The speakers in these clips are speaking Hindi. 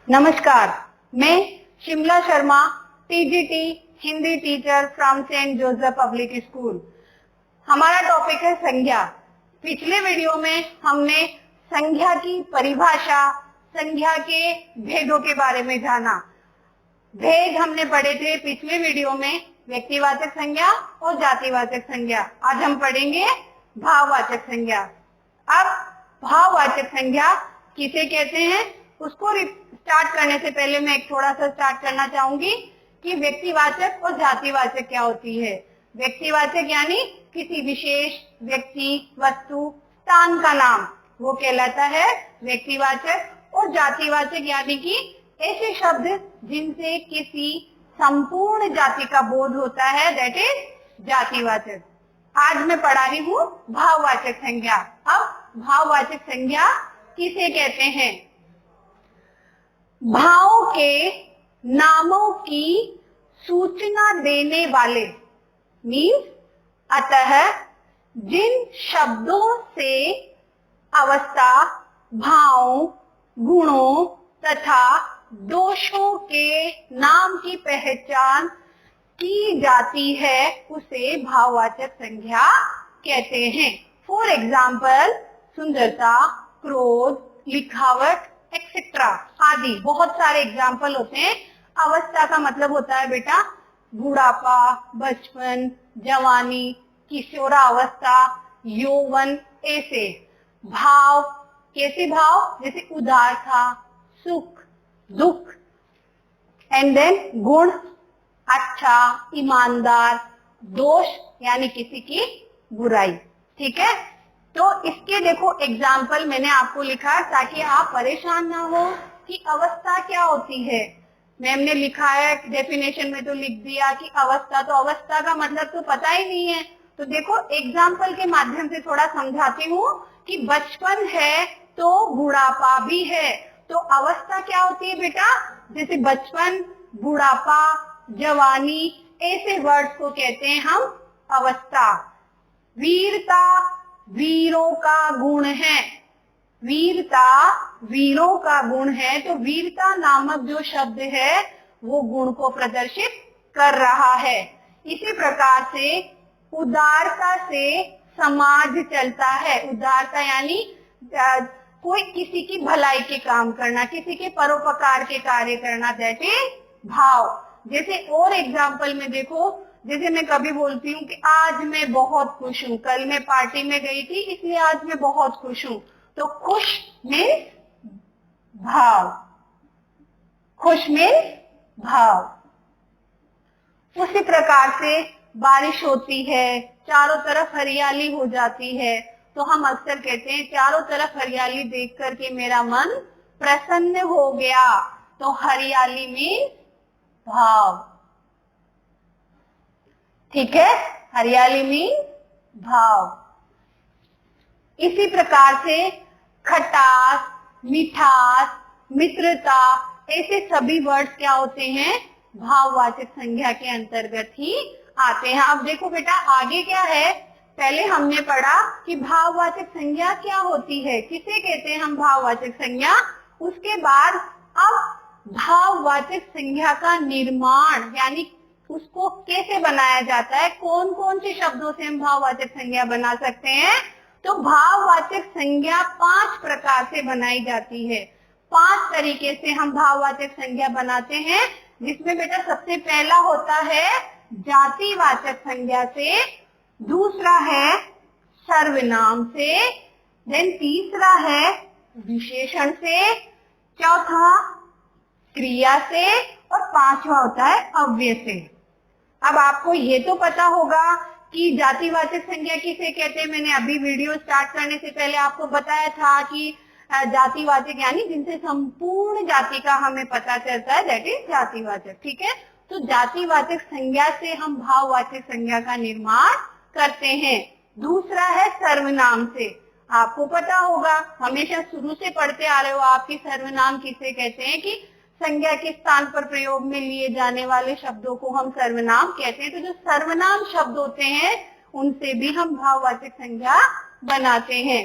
नमस्कार, मैं Shimla Sharma, TGT Hindi teacher from Saint Joseph public school. हमारा टॉपिक है संज्ञा। पिछले वीडियो में हमने संज्ञा की परिभाषा, संज्ञा के भेदों के बारे में जाना। भेद हमने पढ़े थे पिछले वीडियो में, व्यक्तिवाचक संज्ञा और जातिवाचक संज्ञा। आज हम पढ़ेंगे भाववाचक संज्ञा। अब भाववाचक संज्ञा किसे कहते हैं, उसको स्टार्ट करने से पहले मैं एक थोड़ा सा स्टार्ट करना चाहूंगी कि व्यक्तिवाचक और जातिवाचक क्या होती है। व्यक्तिवाचक यानी किसी विशेष व्यक्ति, वस्तु, स्थान का नाम, वो कहलाता है व्यक्तिवाचक। और जातिवाचक यानी कि ऐसे शब्द जिनसे किसी संपूर्ण जाति का बोध होता है, दैट इज जातिवाचक। आज मैं पढ़ा रही हूँ भाववाचक संज्ञा। अब भाववाचक संज्ञा किसे कहते हैं? भावों के नामों की सूचना देने वाले, मीन्स अतः जिन शब्दों से अवस्था, भाव, गुणों तथा दोषों के नाम की पहचान की जाती है, उसे भाववाचक संज्ञा कहते हैं। फॉर एग्जाम्पल, सुंदरता, क्रोध, लिखावट एक्सेट्रा आदि बहुत सारे एग्जाम्पल होते हैं। अवस्था का मतलब होता है बेटा बुढ़ापा, बचपन, जवानी, किशोरावस्था, यौवन। ऐसे भाव, कैसे भाव? जैसे उदारता, सुख, दुख। एंड देन गुण, अच्छा, ईमानदार। दोष यानी किसी की बुराई। ठीक है, तो इसके देखो एग्जाम्पल मैंने आपको लिखा ताकि आप परेशान ना हो कि अवस्था क्या होती है। मैम ने लिखा है डेफिनेशन में तो लिख दिया कि अवस्था, तो अवस्था का मतलब तो पता ही नहीं है। तो देखो एग्जाम्पल के माध्यम से थोड़ा समझाती हूँ कि बचपन है तो बुढ़ापा भी है। तो अवस्था क्या होती है बेटा? जैसे बचपन, बुढ़ापा, जवानी, ऐसे वर्ड्स को कहते हैं हम अवस्था। वीरता वीरों का गुण है, वीरता वीरों का गुण है। तो वीरता नामक जो शब्द है वो गुण को प्रदर्शित कर रहा है। इसी प्रकार से उदारता से समाज चलता है। उदारता यानी कोई किसी की भलाई के काम करना, किसी के परोपकार के कार्य करना, दैट इज भाव। जैसे और एग्जाम्पल में देखो, जैसे मैं कभी बोलती हूँ कि आज मैं बहुत खुश हूँ, कल मैं पार्टी में गई थी इसलिए आज मैं बहुत खुश हूँ। तो खुश मीन्स भाव, खुश मीन्स भाव। उसी प्रकार से बारिश होती है, चारों तरफ हरियाली हो जाती है, तो हम अक्सर कहते हैं चारों तरफ हरियाली देख करके मेरा मन प्रसन्न हो गया। तो हरियाली मीन्स भाव। ठीक है, हरियाली मीन्स भाव। इसी प्रकार से खटास, मिठास, मित्रता, ऐसे सभी वर्ड्स क्या होते हैं? भाववाचक संज्ञा के अंतर्गत ही आते हैं। अब देखो बेटा आगे क्या है, पहले हमने पढ़ा कि भाववाचक संज्ञा क्या होती है, किसे कहते हैं हम भाववाचक संज्ञा। उसके बाद अब भाववाचक संज्ञा का निर्माण यानी उसको कैसे बनाया जाता है, कौन कौन से शब्दों से हम भाववाचक संज्ञा बना सकते हैं। तो भाववाचक संज्ञा 5 प्रकार से बनाई जाती है। 5 तरीके से हम भाववाचक संज्ञा बनाते हैं, जिसमें बेटा सबसे पहला होता है जातिवाचक संज्ञा से, दूसरा है सर्वनाम से, देन तीसरा है विशेषण से, चौथा क्रिया से और पांचवा होता है अव्यय से। अब आपको ये तो पता होगा कि जातिवाचक संज्ञा किसे कहते हैं। मैंने अभी वीडियो स्टार्ट करने से पहले आपको बताया था कि जातिवाचक यानी जिनसे संपूर्ण जाति का हमें पता चलता है, दैट इज जातिवाचक। ठीक है, तो जातिवाचक संज्ञा से हम भाववाचक संज्ञा का निर्माण करते हैं। दूसरा है सर्वनाम से। आपको पता होगा, हमेशा शुरू से पढ़ते आ रहे हो आप कि सर्वनाम किसे कहते हैं, कि संज्ञा के स्थान पर प्रयोग में लिए जाने वाले शब्दों को हम सर्वनाम कहते हैं। तो जो सर्वनाम शब्द होते हैं उनसे भी हम भाववाचक संज्ञा बनाते हैं।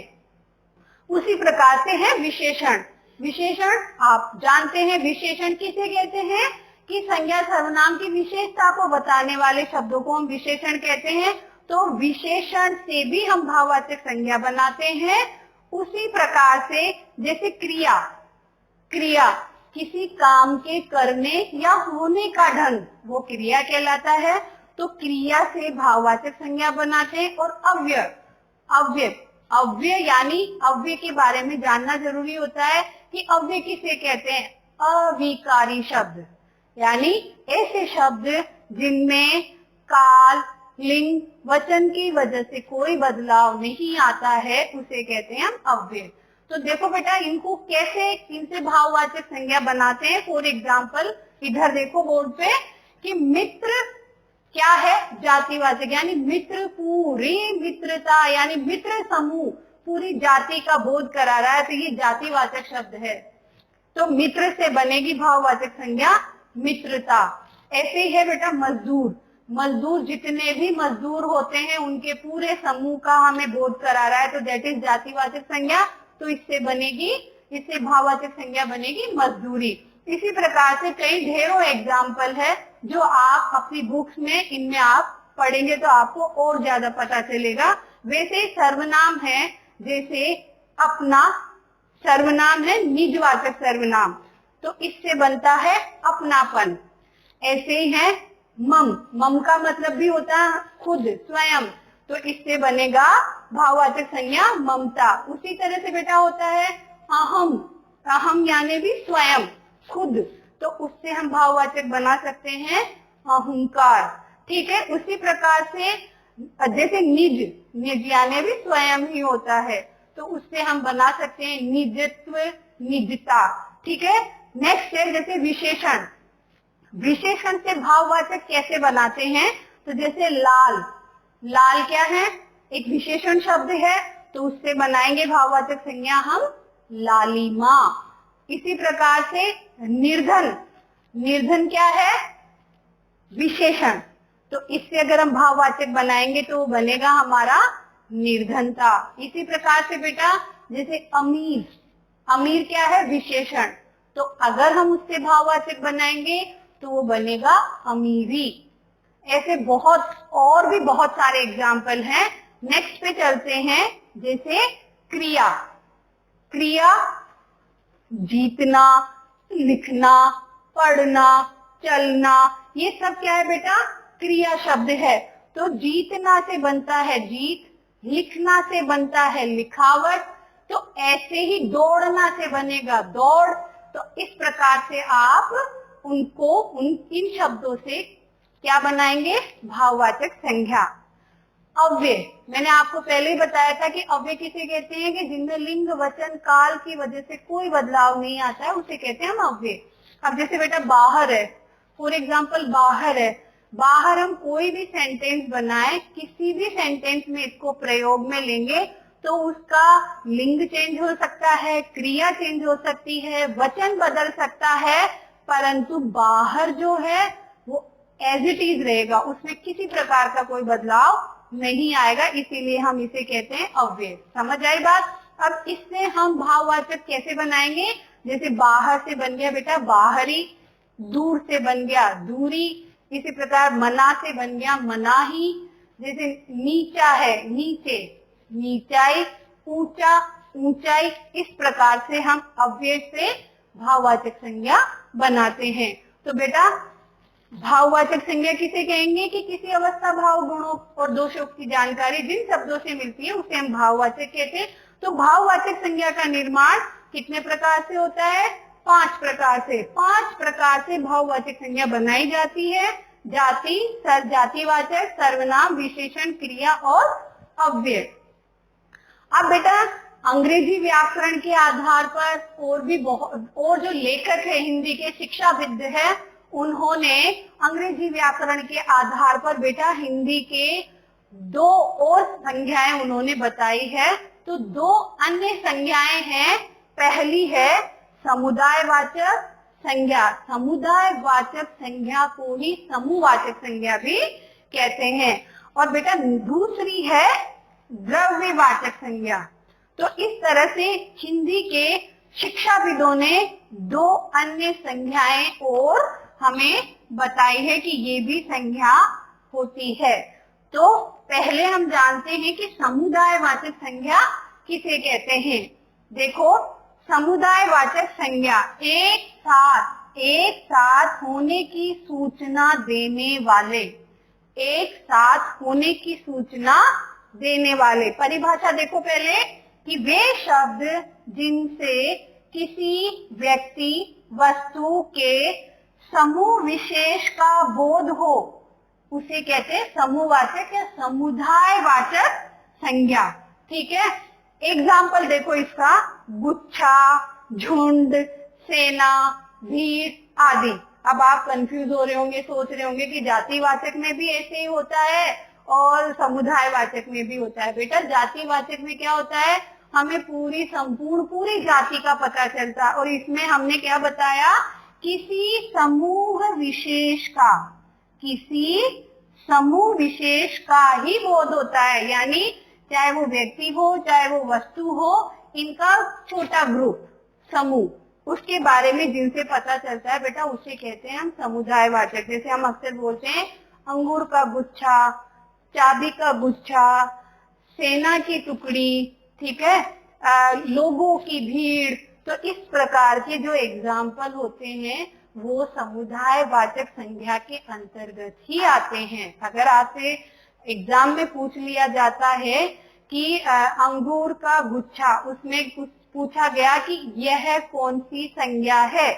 उसी प्रकार से है विशेषण। विशेषण आप जानते हैं, विशेषण किसे कहते हैं कि संज्ञा सर्वनाम की विशेषता को बताने वाले शब्दों को हम विशेषण कहते हैं। तो विशेषण से भी हम भाववाचक संज्ञा बनाते हैं। उसी प्रकार से जैसे क्रिया, क्रिया किसी काम के करने या होने का ढंग, वो क्रिया कहलाता है। तो क्रिया से भाववाचक संज्ञा बनाते हैं। और अव्यय, अव्यय, अव्यय यानी अव्यय के बारे में जानना जरूरी होता है कि अव्यय किसे कहते हैं। अविकारी शब्द यानी ऐसे शब्द जिनमें काल, लिंग, वचन की वजह से कोई बदलाव नहीं आता है, उसे कहते हैं हम अव्यय। तो देखो बेटा, इनको कैसे, इनसे भाववाचक संज्ञा बनाते हैं। फॉर एग्जाम्पल इधर देखो बोर्ड पे कि मित्र क्या है, जातिवाचक, यानी मित्र पूरी मित्रता यानी मित्र समूह, पूरी जाति का बोध करा रहा है, तो ये जातिवाचक शब्द है। तो मित्र से बनेगी भाववाचक संज्ञा मित्रता। ऐसे ही है बेटा मजदूर, मजदूर जितने भी मजदूर होते हैं उनके पूरे समूह का हमें बोध करा रहा है, तो दैट इज जातिवाचक संज्ञा। तो इससे बनेगी, इससे भाववाचक संज्ञा बनेगी मजदूरी। इसी प्रकार से कई ढेरों एग्जाम्पल है जो आप अपनी बुक्स में, इनमें आप पढ़ेंगे तो आपको और ज्यादा पता चलेगा। वैसे सर्वनाम है, जैसे अपना सर्वनाम है निजवाचक सर्वनाम, तो इससे बनता है अपनापन। ऐसे ही है मम, मम का मतलब भी होता है खुद, स्वयं, तो इससे बनेगा भाववाचक संज्ञा ममता। उसी तरह से बेटा होता है अहम, अहम यानी भी स्वयं, खुद, तो उससे हम भाववाचक बना सकते हैं अहंकार। ठीक है, उसी प्रकार से जैसे निज, निज यानी भी स्वयं ही होता है, तो उससे हम बना सकते हैं निजत्व, निजता। ठीक है, नेक्स्ट है जैसे विशेषण, विशेषण से भाववाचक कैसे बनाते हैं। तो जैसे लाल, लाल क्या है, एक विशेषण शब्द है, तो उससे बनाएंगे भाववाचक संज्ञा हम लालिमा। इसी प्रकार से निर्धन, निर्धन क्या है, विशेषण, तो इससे अगर हम भाववाचक बनाएंगे तो बनेगा हमारा निर्धनता। इसी प्रकार से बेटा जैसे अमीर, अमीर क्या है, विशेषण, तो अगर हम उससे भाववाचक बनाएंगे तो वो बनेगा अमीरी। ऐसे बहुत और भी बहुत सारे एग्जाम्पल हैं। नेक्स्ट पे चलते हैं, जैसे क्रिया, क्रिया जीतना, लिखना, पढ़ना, चलना, ये सब क्या है बेटा, क्रिया शब्द है। तो जीतना से बनता है जीत, लिखना से बनता है लिखावट, तो ऐसे ही दौड़ना से बनेगा दौड़। तो इस प्रकार से आप उनको, इन शब्दों से क्या बनाएंगे, भाववाचक संज्ञा। अव्यय, मैंने आपको पहले ही बताया था कि अव्यय किसे कहते हैं कि जिनमें लिंग, वचन, काल की वजह से कोई बदलाव नहीं आता है, उसे कहते हैं हम अव्यय। अब जैसे बेटा बाहर है, फॉर एग्जाम्पल बाहर है, बाहर हम कोई भी सेंटेंस बनाए, किसी भी सेंटेंस में इसको प्रयोग में लेंगे तो उसका लिंग चेंज हो सकता है, क्रिया चेंज हो सकती है, वचन बदल सकता है, परंतु बाहर जो है वो एज इट इज रहेगा, उसमें किसी प्रकार का कोई बदलाव नहीं आएगा, इसीलिए हम इसे कहते हैं अव्यय। समझ आई बात। अब इससे हम भाववाचक कैसे बनाएंगे, जैसे बाहर से बन गया बेटा बाहरी, दूर से बन गया दूरी, इसी प्रकार मना से बन गया मनाही, जैसे नीचा है नीचे, नीचाई, ऊंचा, ऊंचाई, इस प्रकार से हम अव्यय से भाववाचक संज्ञा बनाते हैं। तो बेटा भाववाचक संज्ञा किसे कहेंगे कि किसी अवस्था, भाव, गुणों और दोषों की जानकारी जिन शब्दों से मिलती है उसे हम भाववाचक कहते हैं। तो भाववाचक संज्ञा का निर्माण कितने प्रकार से होता है, 5 प्रकार से। 5 प्रकार से भाववाचक संज्ञा बनाई जाती है, जाति, जातिवाचक, सर्वनाम, विशेषण, क्रिया और अव्यय। अब बेटा अंग्रेजी व्याकरण के आधार पर और भी बहुत, और जो लेखक है हिंदी के, शिक्षाविद है, उन्होंने अंग्रेजी व्याकरण के आधार पर बेटा हिंदी के 2 और संज्ञाएं उन्होंने बताई है। तो 2 अन्य संज्ञाएं हैं, पहली है समुदायवाचक संज्ञा, समुदायवाचक संज्ञा को ही समूहवाचक संज्ञा भी कहते हैं, और बेटा दूसरी है द्रव्यवाचक संज्ञा। तो इस तरह से हिंदी के शिक्षाविदों ने दो अन्य संज्ञाएं और हमें बताई है कि ये भी संज्ञा होती है। तो पहले हम जानते हैं कि समुदायवाचक संज्ञा किसे कहते हैं। देखो, समुदायवाचक संज्ञा एक साथ होने की सूचना देने वाले, एक साथ होने की सूचना देने वाले। परिभाषा देखो पहले कि वे शब्द जिनसे किसी व्यक्ति वस्तु के समूह विशेष का बोध हो उसे कहते हैं समूहवाचक या समुदायवाचक संज्ञा। ठीक है, एग्जाम्पल देखो इसका, गुच्छा, झुंड, सेना, भीड़ आदि। अब आप कंफ्यूज हो रहे होंगे, सोच रहे होंगे कि जातिवाचक में भी ऐसे ही होता है और समुदायवाचक में भी होता है। बेटा, जातिवाचक में क्या होता है, हमें पूरी जाति का पता चलता है, और इसमें हमने क्या बताया, किसी समूह विशेष का ही बोध होता है। यानी चाहे वो व्यक्ति हो चाहे वो वस्तु हो, इनका छोटा ग्रुप, समूह, उसके बारे में जिनसे पता चलता है बेटा, उसे कहते हैं हम समुदायवाचक। जैसे हम अक्सर बोलते हैं अंगूर का गुच्छा, चाबी का गुच्छा, सेना की टुकड़ी, ठीक है, लोगों की भीड़। तो इस प्रकार के जो एग्जाम्पल होते हैं वो समुदायवाचक संज्ञा के अंतर्गत ही आते हैं। अगर आपसे एग्जाम में पूछ लिया जाता है कि अंगूर का गुच्छा, उसमें कुछ पूछा गया कि यह कौन सी संज्ञा है,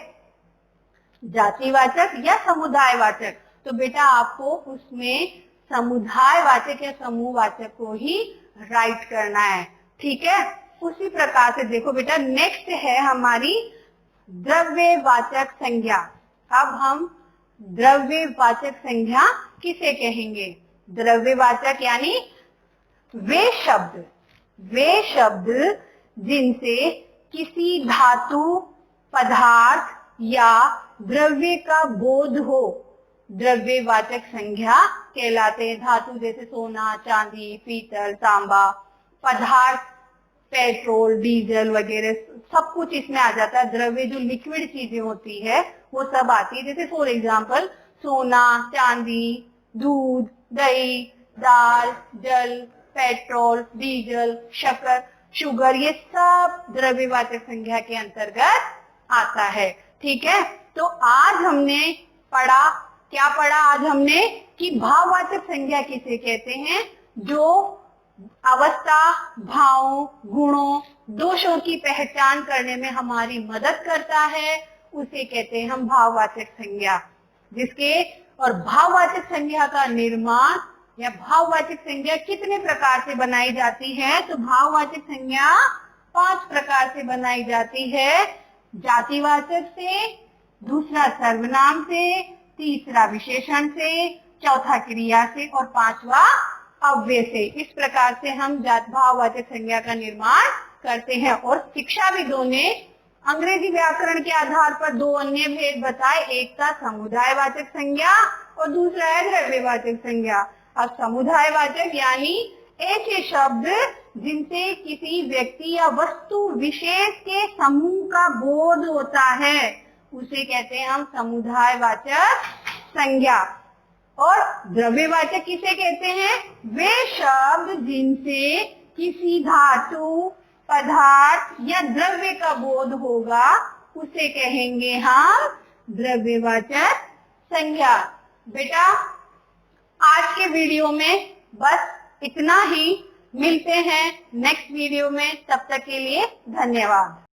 जातिवाचक या समुदायवाचक, तो बेटा आपको उसमें समुदायवाचक या समूहवाचक को ही राइट करना है। ठीक है, उसी प्रकार से देखो बेटा, नेक्स्ट है हमारी द्रव्यवाचक संज्ञा। अब हम द्रव्यवाचक संज्ञा किसे कहेंगे। द्रव्यवाचक यानी वे शब्द जिनसे किसी धातु, पदार्थ या द्रव्य का बोध हो, द्रव्यवाचक संज्ञा कहलाते हैं। धातु जैसे सोना, चांदी, पीतल, तांबा, पदार्थ पेट्रोल, डीजल वगैरह सब कुछ इसमें आ जाता है। द्रव्य जो लिक्विड चीजें होती है वो सब आती है। जैसे फॉर एग्जाम्पल सोना, चांदी, दूध, दही, दाल, जल, पेट्रोल, डीजल, शक्कर, शुगर, ये सब द्रव्यवाचक संज्ञा के अंतर्गत आता है। ठीक है, तो आज हमने क्या पढ़ा आज हमने कि भाववाचक संज्ञा किसे कहते हैं, जो अवस्था, भावों, गुणों, दोषों की पहचान करने में हमारी मदद करता है, उसे कहते हैं हम भाववाचक संज्ञा। और भाववाचक संज्ञा का निर्माण या भाववाचक संज्ञा कितने प्रकार से बनाई जाती है, तो भाववाचक संज्ञा 5 प्रकार से बनाई जाती है। जातिवाचक से, दूसरा सर्वनाम से, तीसरा विशेषण से, चौथा क्रिया से और पांचवा अव्यय से। इस प्रकार से हम भाववाचक संज्ञा का निर्माण करते हैं। और शिक्षाविदों ने अंग्रेजी व्याकरण के आधार पर 2 अन्य भेद बताए, एक था समुदायवाचक संज्ञा और दूसरा है द्रव्यवाचक संज्ञा। अब समुदायवाचक यानी ऐसे शब्द जिनसे किसी व्यक्ति या वस्तु विशेष के समूह का बोध होता है, उसे कहते हैं हम समुदायवाचक संज्ञा। और द्रव्यवाचक किसे कहते हैं, वे शब्द जिनसे किसी धातु, पदार्थ या द्रव्य का बोध होगा, उसे कहेंगे हम द्रव्यवाचक संज्ञा। बेटा, आज के वीडियो में बस इतना ही। मिलते हैं नेक्स्ट वीडियो में, तब तक के लिए धन्यवाद।